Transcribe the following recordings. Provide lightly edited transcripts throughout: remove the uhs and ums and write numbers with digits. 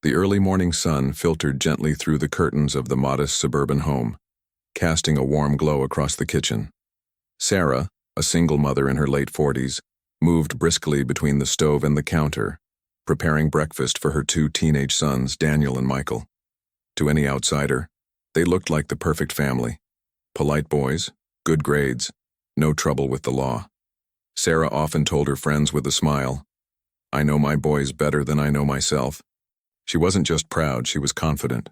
The early morning sun filtered gently through the curtains of the modest suburban home, casting a warm glow across the kitchen. Sarah, a single mother in her late 40s, moved briskly between the stove and the counter, preparing breakfast for her two teenage sons, Daniel and Michael. To any outsider, they looked like the perfect family. Polite boys, good grades, no trouble with the law. Sarah often told her friends with a smile, "I know my boys better than I know myself." She wasn't just proud, she was confident.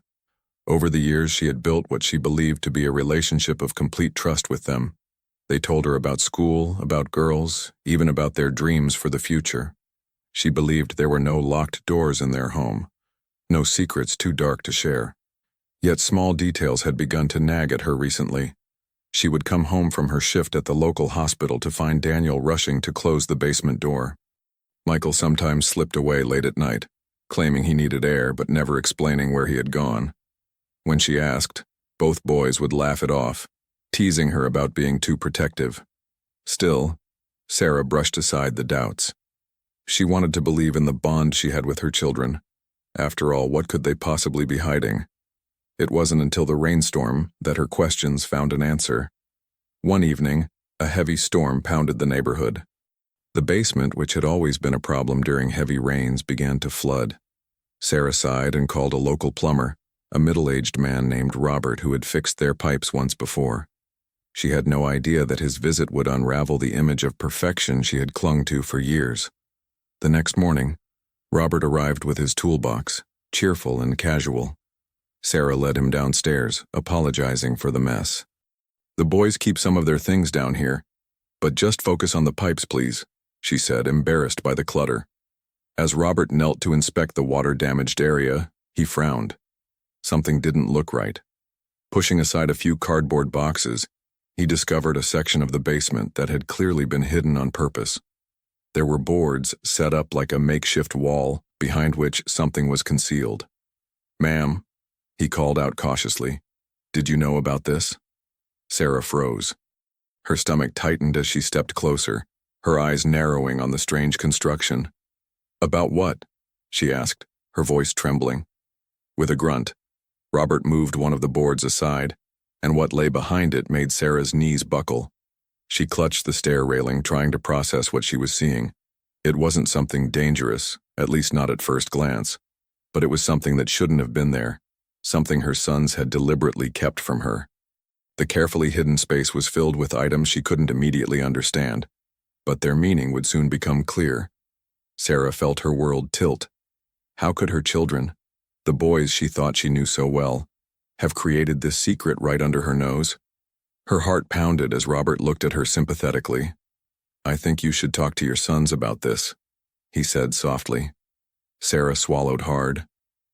Over the years, she had built what she believed to be a relationship of complete trust with them. They told her about school, about girls, even about their dreams for the future. She believed there were no locked doors in their home, no secrets too dark to share. Yet small details had begun to nag at her recently. She would come home from her shift at the local hospital to find Daniel rushing to close the basement door. Michael sometimes slipped away late at night, claiming he needed air but never explaining where he had gone. When she asked, both boys would laugh it off, teasing her about being too protective. Still, Sarah brushed aside the doubts. She wanted to believe in the bond she had with her children. After all, what could they possibly be hiding? It wasn't until the rainstorm that her questions found an answer. One evening, a heavy storm pounded the neighborhood. The basement, which had always been a problem during heavy rains, began to flood. Sarah sighed and called a local plumber, a middle-aged man named Robert who had fixed their pipes once before. She had no idea that his visit would unravel the image of perfection she had clung to for years. The next morning, Robert arrived with his toolbox, cheerful and casual. Sarah led him downstairs, apologizing for the mess. "The boys keep some of their things down here, but just focus on the pipes, please," she said, embarrassed by the clutter. As Robert knelt to inspect the water-damaged area, he frowned. Something didn't look right. Pushing aside a few cardboard boxes, he discovered a section of the basement that had clearly been hidden on purpose. There were boards set up like a makeshift wall, behind which something was concealed. "Ma'am," he called out cautiously, "did you know about this?" Sarah froze. Her stomach tightened as she stepped closer, her eyes narrowing on the strange construction. "About what?" she asked, her voice trembling. With a grunt, Robert moved one of the boards aside, and what lay behind it made Sarah's knees buckle. She clutched the stair railing, trying to process what she was seeing. It wasn't something dangerous, at least not at first glance, but it was something that shouldn't have been there, something her sons had deliberately kept from her. The carefully hidden space was filled with items she couldn't immediately understand, but their meaning would soon become clear. Sarah felt her world tilt. How could her children, the boys she thought she knew so well, have created this secret right under her nose? Her heart pounded as Robert looked at her sympathetically. "I think you should talk to your sons about this," he said softly. Sarah swallowed hard,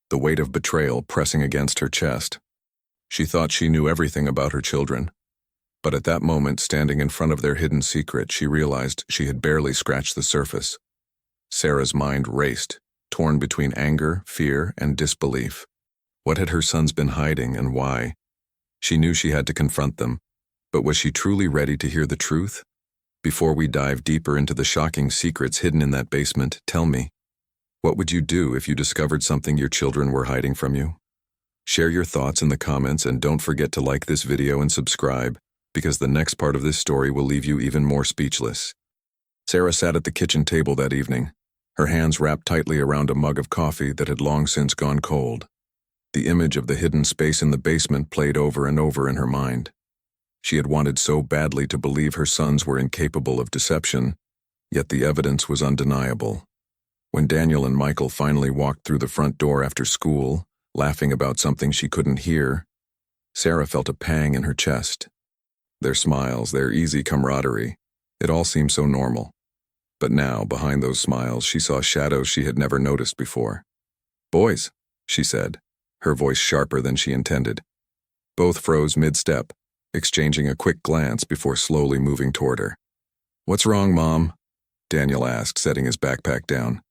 the weight of betrayal pressing against her chest. She thought she knew everything about her children, but at that moment, standing in front of their hidden secret, she realized she had barely scratched the surface. Sarah's mind raced, torn between anger, fear, and disbelief. What had her sons been hiding, and why? She knew she had to confront them, but was she truly ready to hear the truth? Before we dive deeper into the shocking secrets hidden in that basement, tell me, what would you do if you discovered something your children were hiding from you? Share your thoughts in the comments, and don't forget to like this video and subscribe, because the next part of this story will leave you even more speechless. Sarah sat at the kitchen table that evening, her hands wrapped tightly around a mug of coffee that had long since gone cold. The image of the hidden space in the basement played over and over in her mind. She had wanted so badly to believe her sons were incapable of deception, yet the evidence was undeniable. When Daniel and Michael finally walked through the front door after school, laughing about something she couldn't hear, Sarah felt a pang in her chest. Their smiles, their easy camaraderie, it all seemed so normal. But now, behind those smiles, she saw shadows she had never noticed before. "Boys," she said, her voice sharper than she intended. Both froze mid-step, exchanging a quick glance before slowly moving toward her. "What's wrong, Mom?" Daniel asked, setting his backpack down.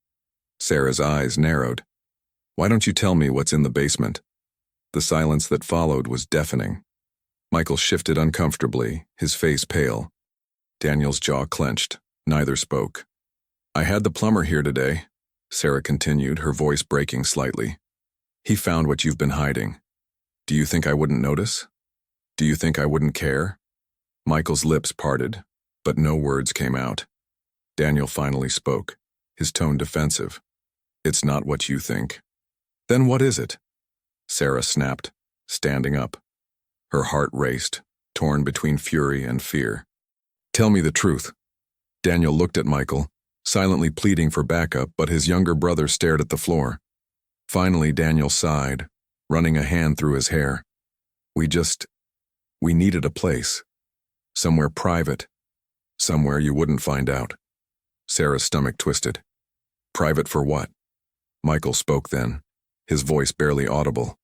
Sarah's eyes narrowed. "Why don't you tell me what's in the basement?" The silence that followed was deafening. Michael shifted uncomfortably, his face pale. Daniel's jaw clenched. Neither spoke. "I had the plumber here today," Sarah continued, her voice breaking slightly. He found what you've been hiding. Do you think I wouldn't notice? Do you think I wouldn't care? Michael's lips parted, but no words came out. Daniel finally spoke, his tone defensive. It's not what you think. Then what is it? Sarah snapped, standing up. Her heart raced, torn between fury and fear. Tell me the truth. Daniel looked at Michael, silently pleading for backup, but his younger brother stared at the floor. Finally, Daniel sighed, running a hand through his hair. We needed a place. Somewhere private. Somewhere you wouldn't find out. Sarah's stomach twisted. Private for what? Michael spoke then, his voice barely audible.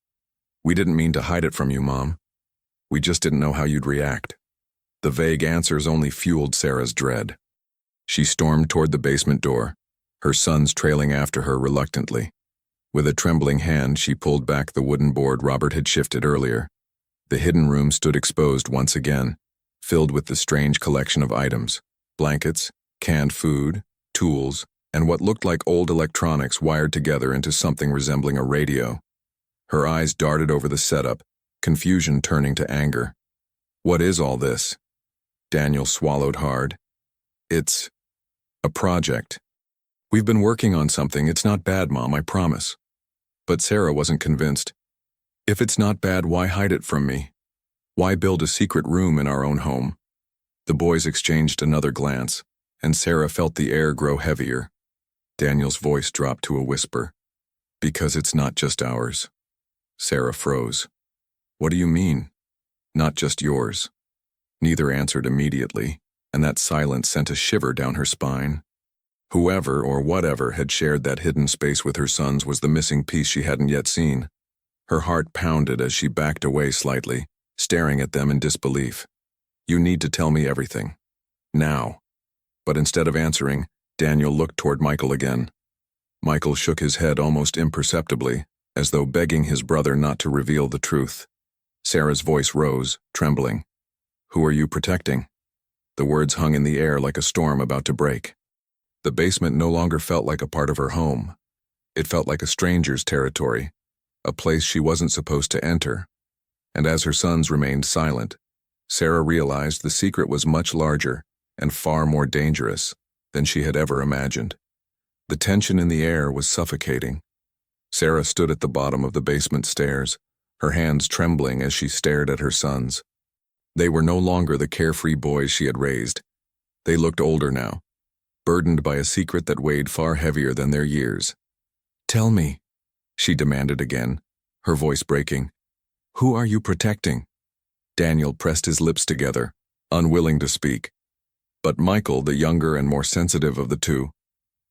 We didn't mean to hide it from you, Mom. We just didn't know how you'd react. The vague answers only fueled Sarah's dread. She stormed toward the basement door, her sons trailing after her reluctantly. With a trembling hand, she pulled back the wooden board Robert had shifted earlier. The hidden room stood exposed once again, filled with the strange collection of items, blankets, canned food, tools, and what looked like old electronics wired together into something resembling a radio. Her eyes darted over the setup, confusion turning to anger. What is all this? Daniel swallowed hard. It's a project. We've been working on something. It's not bad, Mom, I promise. But Sarah wasn't convinced. If it's not bad, why hide it from me? Why build a secret room in our own home? The boys exchanged another glance, and Sarah felt the air grow heavier. Daniel's voice dropped to a whisper. Because it's not just ours. Sarah froze. What do you mean? Not just yours. Neither answered immediately, and that silence sent a shiver down her spine. Whoever or whatever had shared that hidden space with her sons was the missing piece she hadn't yet seen. Her heart pounded as she backed away slightly, staring at them in disbelief. You need to tell me everything. Now. But instead of answering, Daniel looked toward Michael again. Michael shook his head almost imperceptibly, as though begging his brother not to reveal the truth. Sarah's voice rose, trembling. Who are you protecting? The words hung in the air like a storm about to break. The basement no longer felt like a part of her home. It felt like a stranger's territory, a place she wasn't supposed to enter. And as her sons remained silent, Sarah realized the secret was much larger and far more dangerous than she had ever imagined. The tension in the air was suffocating. Sarah stood at the bottom of the basement stairs, her hands trembling as she stared at her sons. They were no longer the carefree boys she had raised. They looked older now, burdened by a secret that weighed far heavier than their years. Tell me, she demanded again, her voice breaking. Who are you protecting? Daniel pressed his lips together, unwilling to speak. But Michael, the younger and more sensitive of the two,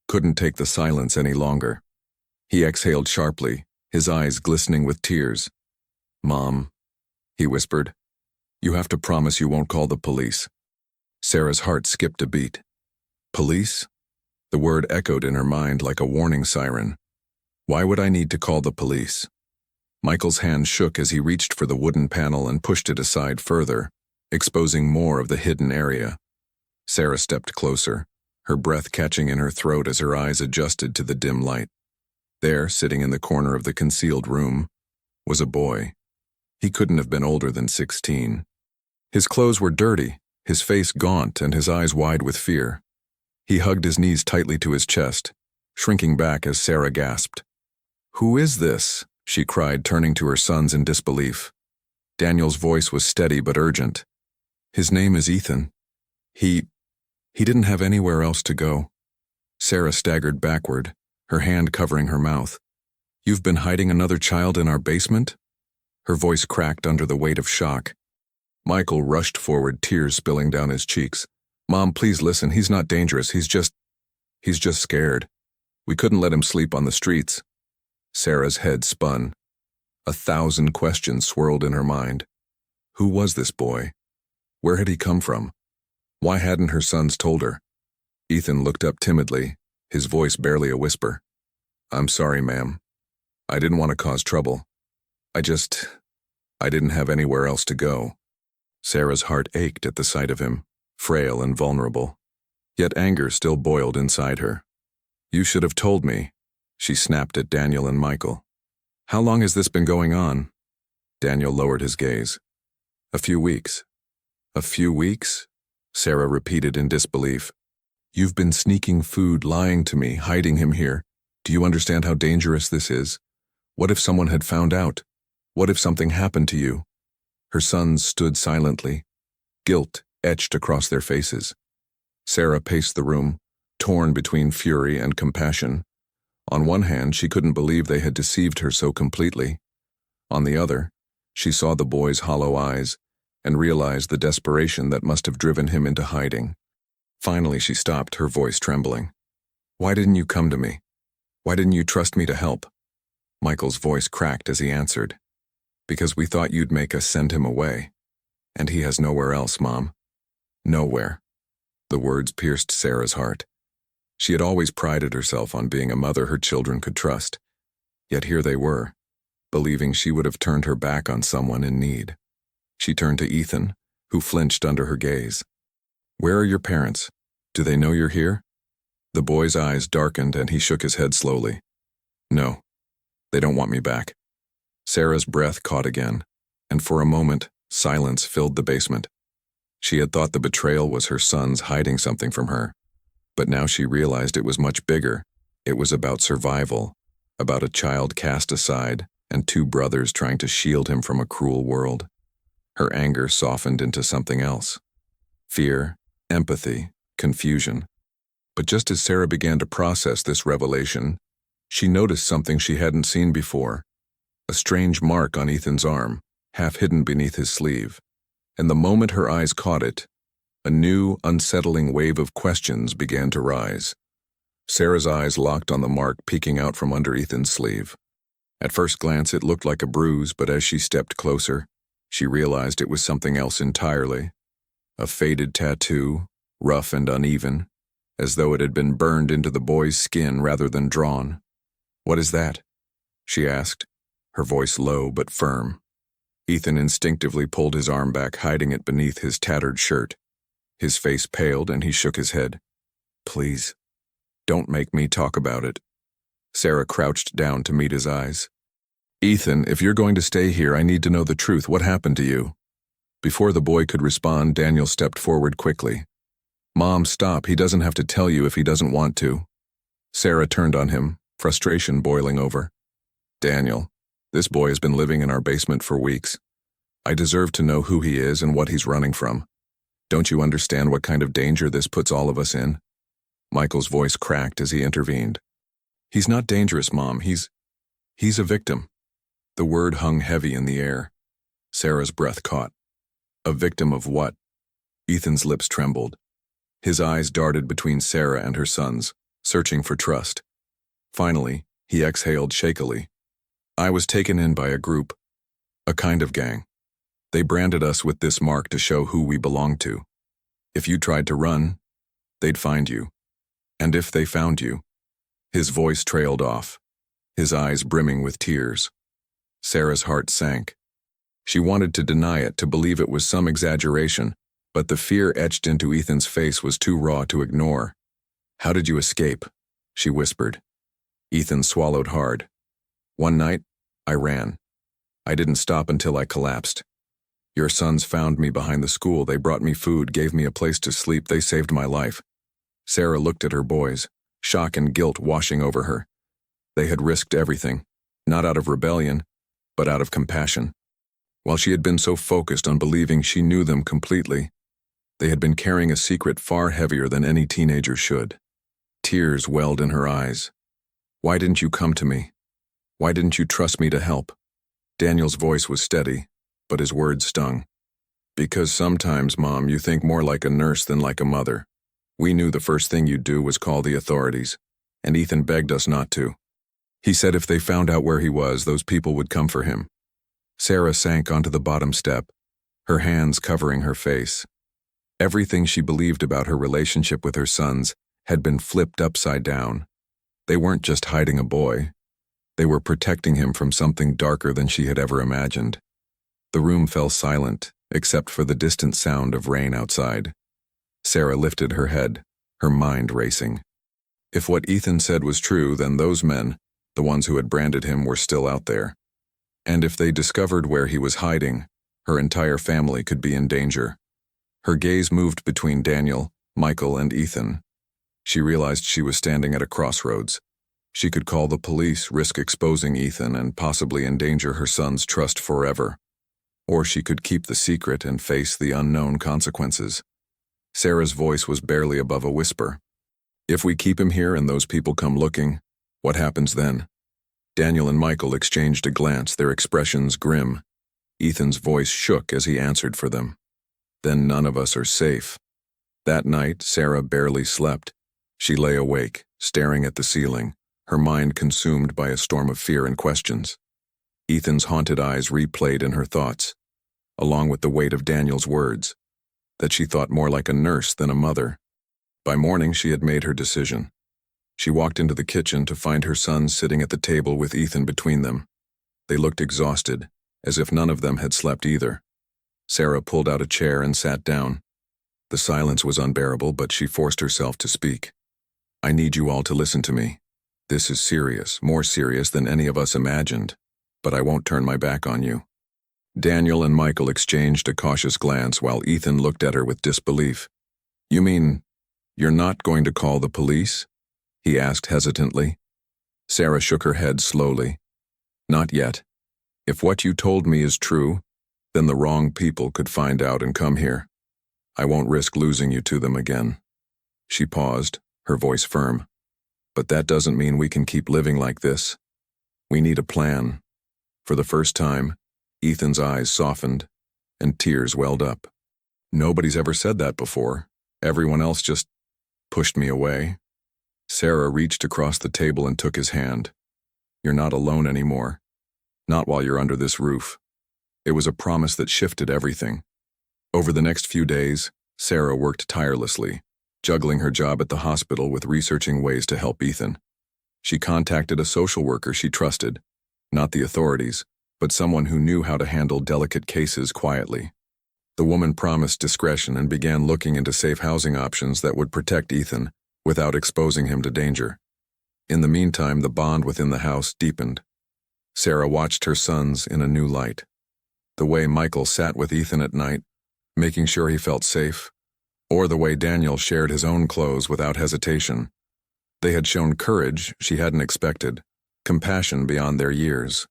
couldn't take the silence any longer. He exhaled sharply, his eyes glistening with tears. Mom, he whispered, you have to promise you won't call the police. Sarah's heart skipped a beat. Police? The word echoed in her mind like a warning siren. Why would I need to call the police? Michael's hand shook as he reached for the wooden panel and pushed it aside further, exposing more of the hidden area. Sarah stepped closer, her breath catching in her throat as her eyes adjusted to the dim light. There, sitting in the corner of the concealed room, was a boy. He couldn't have been older than 16. His clothes were dirty, his face gaunt, and his eyes wide with fear. He hugged his knees tightly to his chest, shrinking back as Sarah gasped. Who is this? She cried, turning to her sons in disbelief. Daniel's voice was steady but urgent. His name is Ethan. He didn't have anywhere else to go. Sarah staggered backward, her hand covering her mouth. You've been hiding another child in our basement? Her voice cracked under the weight of shock. Michael rushed forward, tears spilling down his cheeks. Mom, please listen, he's not dangerous, he's just scared. We couldn't let him sleep on the streets. Sarah's head spun. 1,000 questions swirled in her mind. Who was this boy? Where had he come from? Why hadn't her sons told her? Ethan looked up timidly, his voice barely a whisper. I'm sorry, ma'am. I didn't want to cause trouble. I didn't have anywhere else to go. Sarah's heart ached at the sight of him, frail and vulnerable. Yet anger still boiled inside her. You should have told me, she snapped at Daniel and Michael. How long has this been going on? Daniel lowered his gaze. A few weeks. A few weeks? Sarah repeated in disbelief. You've been sneaking food, lying to me, hiding him here. Do you understand how dangerous this is? What if someone had found out? What if something happened to you? Her sons stood silently, guilt etched across their faces. Sarah paced the room, torn between fury and compassion. On one hand, she couldn't believe they had deceived her so completely. On the other, she saw the boy's hollow eyes and realized the desperation that must have driven him into hiding. Finally, she stopped, her voice trembling. Why didn't you come to me? Why didn't you trust me to help? Michael's voice cracked as he answered. Because we thought you'd make us send him away. And he has nowhere else, Mom. Nowhere. The words pierced Sarah's heart. She had always prided herself on being a mother her children could trust. Yet here they were, believing she would have turned her back on someone in need. She turned to Ethan, who flinched under her gaze. Where are your parents? Do they know you're here? The boy's eyes darkened and he shook his head slowly. No, they don't want me back. Sarah's breath caught again, and for a moment, silence filled the basement. She had thought the betrayal was her sons hiding something from her, but now she realized it was much bigger. It was about survival, about a child cast aside and two brothers trying to shield him from a cruel world. Her anger softened into something else. Fear, empathy, confusion. But just as Sarah began to process this revelation, she noticed something she hadn't seen before. A strange mark on Ethan's arm, half hidden beneath his sleeve. And the moment her eyes caught it, a new, unsettling wave of questions began to rise. Sarah's eyes locked on the mark peeking out from under Ethan's sleeve. At first glance, it looked like a bruise, but as she stepped closer, she realized it was something else entirely. A faded tattoo, rough and uneven, as though it had been burned into the boy's skin rather than drawn. What is that? She asked, her voice low but firm. Ethan instinctively pulled his arm back, hiding it beneath his tattered shirt. His face paled and he shook his head. Please, don't make me talk about it. Sarah crouched down to meet his eyes. Ethan, if you're going to stay here, I need to know the truth. What happened to you? Before the boy could respond, Daniel stepped forward quickly. Mom, stop. He doesn't have to tell you if he doesn't want to. Sarah turned on him, frustration boiling over. Daniel, this boy has been living in our basement for weeks. I deserve to know who he is and what he's running from. Don't you understand what kind of danger this puts all of us in? Michael's voice cracked as he intervened. He's not dangerous, Mom. He's a victim. The word hung heavy in the air. Sarah's breath caught. A victim of what? Ethan's lips trembled. His eyes darted between Sarah and her sons, searching for trust. Finally, he exhaled shakily. I was taken in by a group, a kind of gang. They branded us with this mark to show who we belonged to. If you tried to run, they'd find you. And if they found you, his voice trailed off, his eyes brimming with tears. Sarah's heart sank. She wanted to deny it, to believe it was some exaggeration, but the fear etched into Ethan's face was too raw to ignore. How did you escape? She whispered. Ethan swallowed hard. One night, I ran. I didn't stop until I collapsed. Your sons found me behind the school. They brought me food, gave me a place to sleep. They saved my life. Sarah looked at her boys, shock and guilt washing over her. They had risked everything, not out of rebellion, but out of compassion. While she had been so focused on believing she knew them completely, they had been carrying a secret far heavier than any teenager should. Tears welled in her eyes. Why didn't you come to me? Why didn't you trust me to help? Daniel's voice was steady, but his words stung. Because sometimes, Mom, you think more like a nurse than like a mother. We knew the first thing you'd do was call the authorities, and Ethan begged us not to. He said if they found out where he was, those people would come for him. Sarah sank onto the bottom step, her hands covering her face. Everything she believed about her relationship with her sons had been flipped upside down. They weren't just hiding a boy. They were protecting him from something darker than she had ever imagined. The room fell silent, except for the distant sound of rain outside. Sarah lifted her head, her mind racing. If what Ethan said was true, then those men, the ones who had branded him, were still out there. And if they discovered where he was hiding, her entire family could be in danger. Her gaze moved between Daniel, Michael, and Ethan. She realized she was standing at a crossroads. She could call the police, risk exposing Ethan, and possibly endanger her son's trust forever. Or she could keep the secret and face the unknown consequences. Sarah's voice was barely above a whisper. If we keep him here and those people come looking, what happens then? Daniel and Michael exchanged a glance, their expressions grim. Ethan's voice shook as he answered for them. Then none of us are safe. That night, Sarah barely slept. She lay awake, staring at the ceiling, her mind consumed by a storm of fear and questions. Ethan's haunted eyes replayed in her thoughts, along with the weight of Daniel's words, that she thought more like a nurse than a mother. By morning, she had made her decision. She walked into the kitchen to find her sons sitting at the table with Ethan between them. They looked exhausted, as if none of them had slept either. Sarah pulled out a chair and sat down. The silence was unbearable, but she forced herself to speak. I need you all to listen to me. This is serious, more serious than any of us imagined, but I won't turn my back on you. Daniel and Michael exchanged a cautious glance while Ethan looked at her with disbelief. You mean, you're not going to call the police? He asked hesitantly. Sarah shook her head slowly. Not yet. If what you told me is true, then the wrong people could find out and come here. I won't risk losing you to them again. She paused, her voice firm. But that doesn't mean we can keep living like this. We need a plan. For the first time, Ethan's eyes softened, and tears welled up. Nobody's ever said that before. Everyone else just pushed me away. Sarah reached across the table and took his hand. You're not alone anymore. Not while you're under this roof. It was a promise that shifted everything. Over the next few days, Sarah worked tirelessly, juggling her job at the hospital with researching ways to help Ethan. She contacted a social worker she trusted, not the authorities, but someone who knew how to handle delicate cases quietly. The woman promised discretion and began looking into safe housing options that would protect Ethan without exposing him to danger. In the meantime, the bond within the house deepened. Sarah watched her sons in a new light. The way Michael sat with Ethan at night, making sure he felt safe, or the way Daniel shared his own clothes without hesitation. They had shown courage she hadn't expected, compassion beyond their years.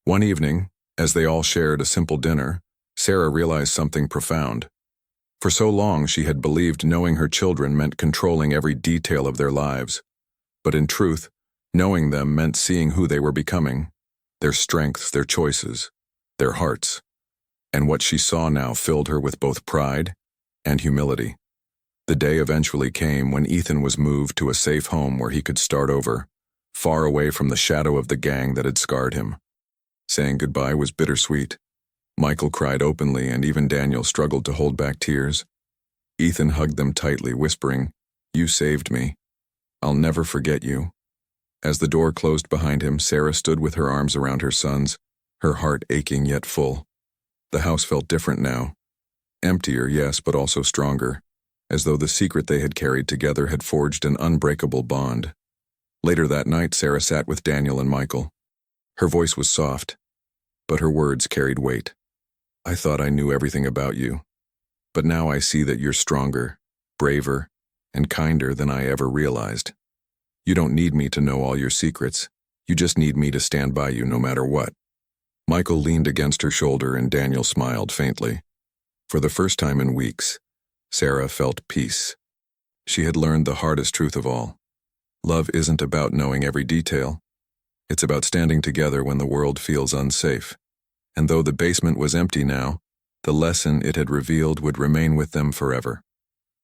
One evening, as they all shared a simple dinner, Sarah realized something profound. For so long she had believed knowing her children meant controlling every detail of their lives. But in truth, knowing them meant seeing who they were becoming, their strengths, their choices, their hearts. And what she saw now filled her with both pride and humility. The day eventually came when Ethan was moved to a safe home where he could start over, far away from the shadow of the gang that had scarred him. Saying goodbye was bittersweet. Michael cried openly, and even Daniel struggled to hold back tears. Ethan hugged them tightly, whispering, "You saved me. I'll never forget you." As the door closed behind him, Sarah stood with her arms around her sons, her heart aching yet full. The house felt different now. Emptier, yes, but also stronger, as though the secret they had carried together had forged an unbreakable bond. Later that night, Sarah sat with Daniel and Michael. Her voice was soft, but her words carried weight. I thought I knew everything about you, but now I see that you're stronger, braver, and kinder than I ever realized. You don't need me to know all your secrets. You just need me to stand by you no matter what. Michael leaned against her shoulder and Daniel smiled faintly. For the first time in weeks, Sarah felt peace. She had learned the hardest truth of all. Love isn't about knowing every detail. It's about standing together when the world feels unsafe. And though the basement was empty now, the lesson it had revealed would remain with them forever.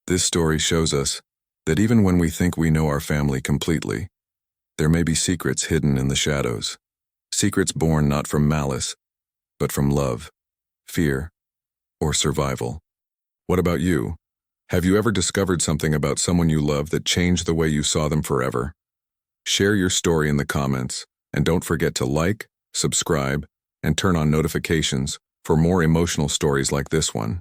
This story shows us that even when we think we know our family completely, there may be secrets hidden in the shadows. Secrets born not from malice, but from love, fear, or survival. What about you? Have you ever discovered something about someone you love that changed the way you saw them forever? Share your story in the comments, and don't forget to like, subscribe, and turn on notifications for more emotional stories like this one.